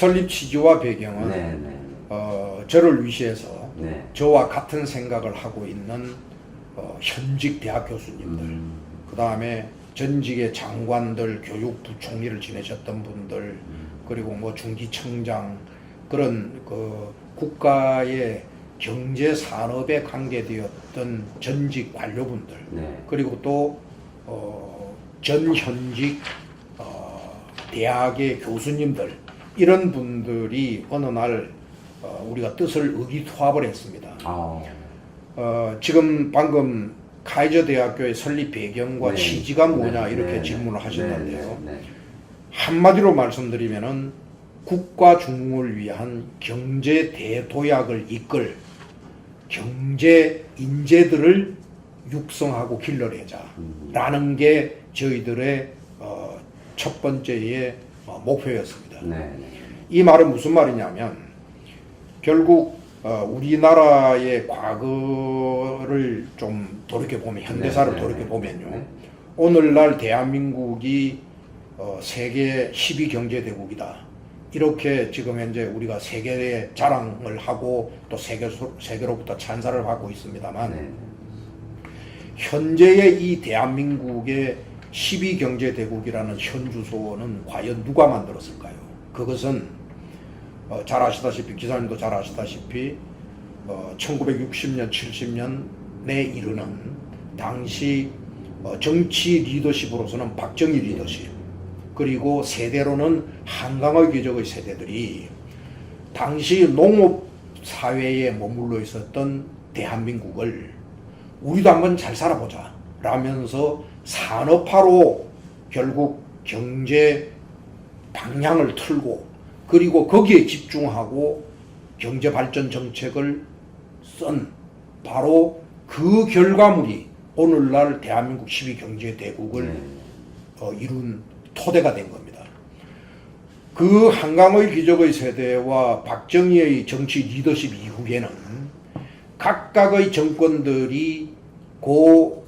설립 취지와 배경은 네. 저를 위시해서 네. 저와 같은 생각을 하고 있는 현직 대학 교수님들, 그 다음에 전직의 장관들, 교육부총리를 지내셨던 분들, 그리고 뭐 중기청장, 그런 그 국가의 경제 산업에 관계되었던 전직 관료분들, 네. 그리고 또 전현직 대학의 교수님들, 이런 분들이 어느 날 우리가 뜻을 의기투합을 했습니다. 지금 방금 카이저 대학교의 설립 배경과 네. 취지가 뭐냐 네. 이렇게 네. 질문을 하셨는데요. 네. 한마디로 말씀드리면은 국가 중흥을 위한 경제 대도약을 이끌 경제 인재들을 육성하고 길러내자라는 게 저희들의 첫 번째의 목표였습니다. 네. 이 말은 무슨 말이냐면 결국 우리나라의 과거를 좀 돌이켜보면, 현대사를 돌이켜보면요, 오늘날 대한민국이 세계 10위 경제대국이다, 이렇게 지금 현재 우리가 세계에 자랑을 하고 또 세계로부터 찬사를 받고 있습니다만, 현재의 이 대한민국의 10위 경제대국이라는 현주소는 과연 누가 만들었을까요? 그것은 잘 아시다시피, 기사님도 잘 아시다시피 1960년, 70년에 이르는 당시 정치 리더십으로서는 박정희 리더십, 그리고 세대로는 한강의 기적의 세대들이 당시 농업사회에 머물러 있었던 대한민국을 우리도 한번 잘 살아보자 라면서 산업화로 결국 경제 방향을 틀고, 그리고 거기에 집중하고 경제발전 정책을 쓴 바로 그 결과물이 오늘날 대한민국 10위 경제대국을 이룬 토대가 된 겁니다. 그 한강의 기적의 세대와 박정희의 정치 리더십 이후에는 각각의 정권들이 그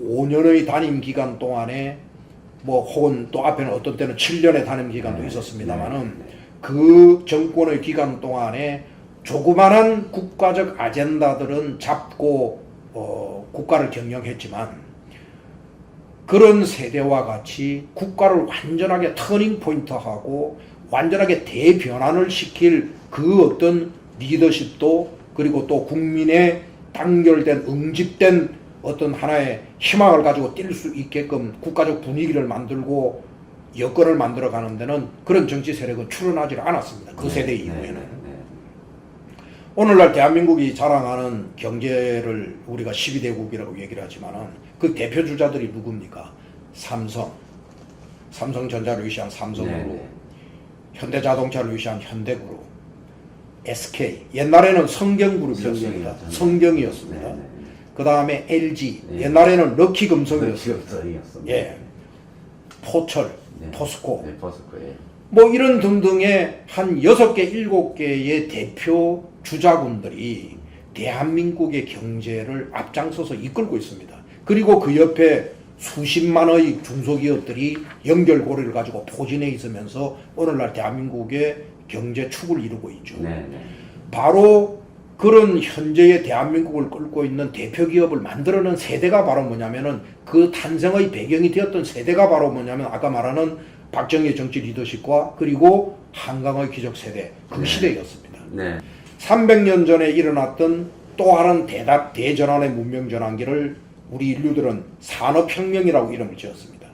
5년의 단임 기간 동안에 뭐 혹은 또 앞에는 어떤 때는 7년의 단임 기간도 있었습니다만은 그 정권의 기간 동안에 조그마한 국가적 아젠다들은 잡고 국가를 경영했지만, 그런 세대와 같이 국가를 완전하게 터닝 포인트하고 완전하게 대변환을 시킬 그 어떤 리더십도, 그리고 또 국민의 단결된 응집된 어떤 하나의 희망을 가지고 뛸 수 있게끔 국가적 분위기를 만들고 여건을 만들어 가는 데는 그런 정치 세력은 출현하지 않았습니다. 그 세대 이후에는. 오늘날 대한민국이 자랑하는 경제를 우리가 12대국이라고 얘기를 하지만은 그 대표 주자들이 누굽니까? 삼성전자를 위시한 삼성그룹, 현대자동차를 위시한 현대그룹, SK, 옛날에는 성경그룹이었습니다. 성경이었습니다. 그 다음에 LG, 옛날에는 럭키금성이었습니다. 예, 포철, 포스코, 뭐 이런 등등의 한 6개, 7개의 대표 주자군들이 대한민국의 경제를 앞장서서 이끌고 있습니다. 그리고 그 옆에 수십만의 중소기업들이 연결고리를 가지고 포진해 있으면서 오늘날 대한민국의 경제축을 이루고 있죠. 바로 그런 현재의 대한민국을 끌고 있는 대표 기업을 만들어낸 세대가 바로 뭐냐면은, 그 탄생의 배경이 되었던 세대가 바로 뭐냐면 아까 말하는 박정희의 정치 리더십과 그리고 한강의 기적 세대, 그 시대였습니다. 300년 전에 일어났던 또 하나는 대전환의 문명 전환기를 우리 인류들은 산업혁명이라고 이름을 지었습니다.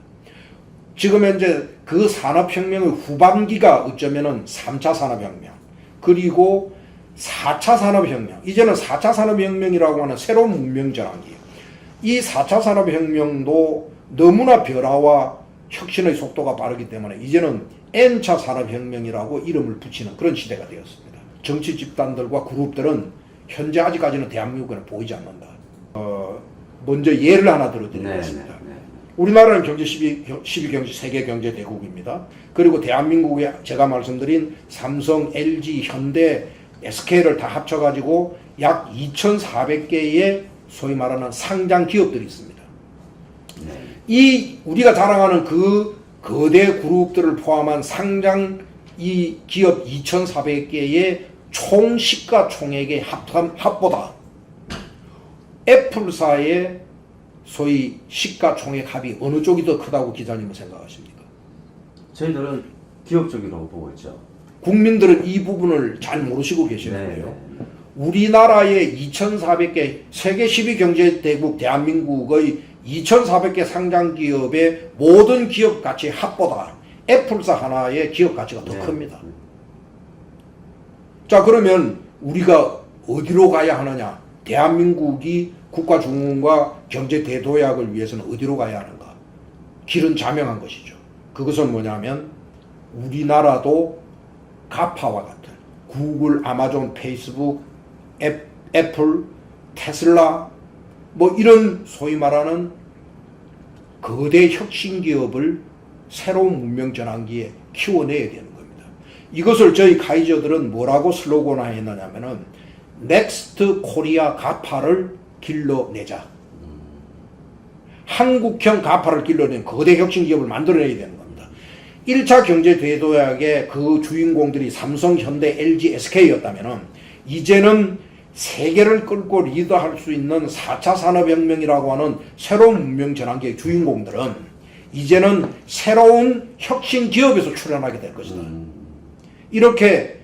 지금 현재 그 산업혁명의 후반기가 어쩌면은 3차 산업혁명, 그리고 4차 산업혁명, 이제는 4차 산업혁명이라고 하는 새로운 문명 전환기. 이 4차 산업혁명도 너무나 변화와 혁신의 속도가 빠르기 때문에 이제는 N차 산업혁명이라고 이름을 붙이는 그런 시대가 되었습니다. 정치 집단들과 그룹들은 현재 아직까지는 대한민국에는 보이지 않는다. 먼저 예를 하나 들어드리겠습니다. 우리나라는 경제 12 경제 세계 경제 대국입니다. 그리고 대한민국에 제가 말씀드린 삼성, LG, 현대, SK를 다 합쳐가지고 약 2,400개의 소위 말하는 상장 기업들이 있습니다. 이 우리가 자랑하는 그 거대 그룹들을 포함한 상장 이 기업 2,400개의 총 시가총액의 합보다 애플사의 소위 시가총액 합이 어느 쪽이 더 크다고 기자님은 생각하십니까? 저희들은 기업 쪽이라고 보고 있죠. 국민들은 이 부분을 잘 모르시고 계시는데요. 우리나라의 2,400개 세계 10위 경제대국 대한민국의 2,400개 상장 기업의 모든 기업 가치 합보다 애플사 하나의 기업 가치가 더 큽니다. 자, 그러면 우리가 어디로 가야 하느냐? 대한민국이 국가중흥과 경제 대도약을 위해서는 어디로 가야 하는가? 길은 자명한 것이죠. 그것은 뭐냐면 우리나라도 가파와 같은 구글, 아마존, 페이스북, 애플, 테슬라 뭐 이런 소위 말하는 거대 혁신 기업을 새로운 문명 전환기에 키워내야 되는 겁니다. 이것을 저희 카이저들은 뭐라고 슬로건화했느냐면은 넥스트 코리아 가파를 길러내자. 한국형 가파를 길러낸 거대 혁신 기업을 만들어내야 되는 겁니다. 1차 경제 대도약의 그 주인공들이 삼성, 현대, LG, SK였다면은 이제는 세계를 끌고 리더할 수 있는 4차 산업혁명이라고 하는 새로운 문명 전환기의 주인공들은 이제는 새로운 혁신 기업에서 출현하게 될 것이다. 이렇게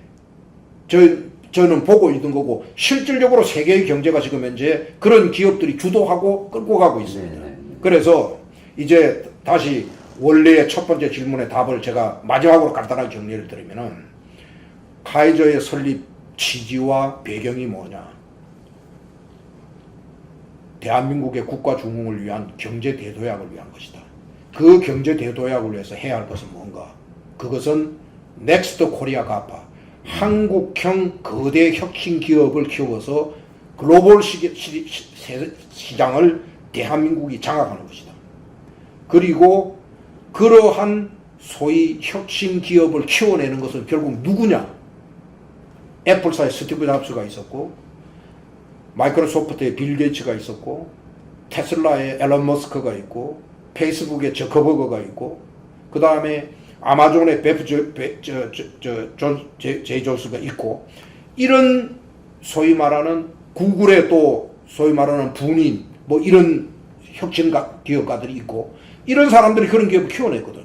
저는 보고 있는 거고 실질적으로 세계의 경제가 지금 현재 그런 기업들이 주도하고 끌고 가고 있습니다. 그래서 이제 다시 원래의 첫 번째 질문의 답을 제가 마지막으로 간단하게 정리를 드리면은 카이저의 설립 취지와 배경이 뭐냐? 대한민국의 국가 중흥을 위한 경제 대도약을 위한 것이다. 그 경제 대도약을 위해서 해야 할 것은 뭔가? 그것은 넥스트 코리아 가파, 한국형 거대 혁신 기업을 키워서 글로벌 시장을 대한민국이 장악하는 것이다. 그리고 그러한 소위 혁신 기업을 키워내는 것은 결국 누구냐? 애플사의 스티브 잡스가 있었고, 마이크로소프트의 빌 게이츠가 있었고, 테슬라의 앨런 머스크가 있고, 페이스북의 저커버거가 있고, 그 다음에 아마존의 제이 존스가 있고, 이런 소위 말하는 구글의 또 소위 말하는 분인 뭐 이런 혁신 기업가들이 있고, 이런 사람들이 그런 기업을 키워냈거든요.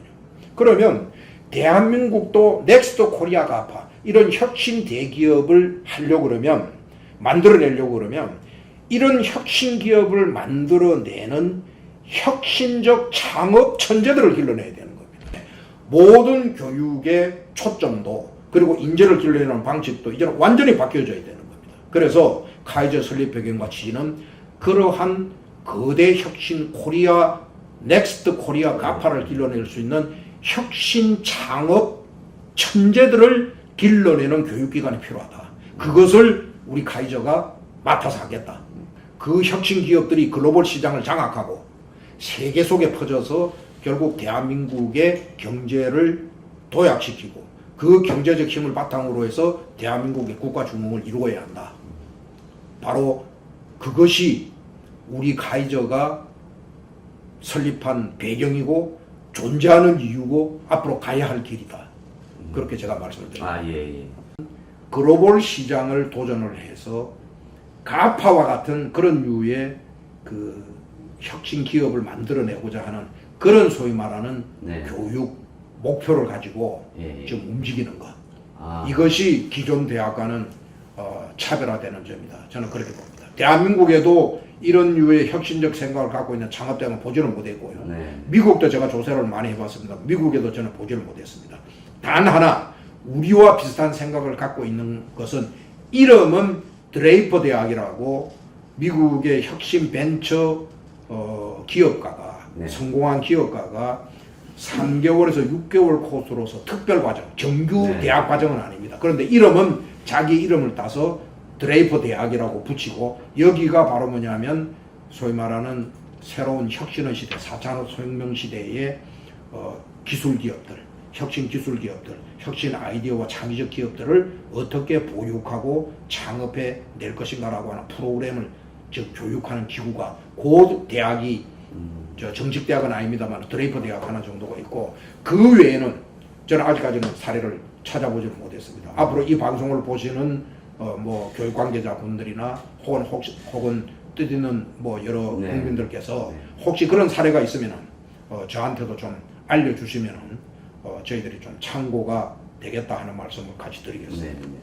그러면 대한민국도 넥스트 코리아 가파 이런 혁신 대기업을 하려고 그러면 만들어내려고 그러면 이런 혁신 기업을 만들어내는 혁신적 창업 천재들을 길러내야 되는 겁니다. 모든 교육의 초점도 그리고 인재를 길러내는 방식도 이제는 완전히 바뀌어져야 되는 겁니다. 그래서 카이저 설립 배경과 취지는 그러한 거대 혁신 코리아 넥스트 코리아 가파를 길러낼 수 있는 혁신 창업 천재들을 길러내는 교육기관이 필요하다. 그것을 우리 카이저가 맡아서 하겠다. 그 혁신 기업들이 글로벌 시장을 장악하고 세계 속에 퍼져서 결국 대한민국의 경제를 도약시키고 그 경제적 힘을 바탕으로 해서 대한민국의 국가 중흥을 이루어야 한다. 바로 그것이 우리 카이저가 설립한 배경이고 존재하는 이유고 앞으로 가야 할 길이다. 그렇게 제가 말씀을 드립니다. 글로벌 시장을 도전을 해서 가파와 같은 그런 류의 그 혁신 기업을 만들어내고자 하는 그런 소위 말하는 교육 목표를 가지고 지금 움직이는 것. 이것이 기존 대학과는 차별화되는 점이다. 저는 그렇게 봅니다. 대한민국에도 이런 류의 혁신적 생각을 갖고 있는 창업대학은 보지를 못했고요. 미국도 제가 조사를 많이 해봤습니다. 미국에도 저는 보지를 못했습니다. 단 하나 우리와 비슷한 생각을 갖고 있는 것은 이름은 드레이퍼 대학이라고 미국의 혁신 벤처 기업가가 성공한 기업가가 3개월에서 6개월 코스로서 특별 과정, 정규 대학 과정은 아닙니다. 그런데 이름은 자기 이름을 따서 드레이퍼 대학이라고 붙이고 여기가 바로 뭐냐면 소위 말하는 새로운 혁신의 시대, 4차 혁명 시대의 기술 기업들, 혁신 기술 기업들, 혁신 아이디어와 창의적 기업들을 어떻게 보육하고 창업해 낼 것인가라고 하는 프로그램을 즉 교육하는 기구가 그 대학이 정식 대학은 아닙니다만 드레이퍼 대학 하나 정도가 있고 그 외에는 저는 아직까지는 사례를 찾아보지를 못했습니다. 앞으로 이 방송을 보시는 뭐 교육 관계자분들이나 혹은 뜻있는 뭐 여러 네. 국민들께서 네. 혹시 그런 사례가 있으면은 저한테도 좀 알려주시면은 저희들이 좀 참고가 되겠다 하는 말씀을 같이 드리겠습니다. 네.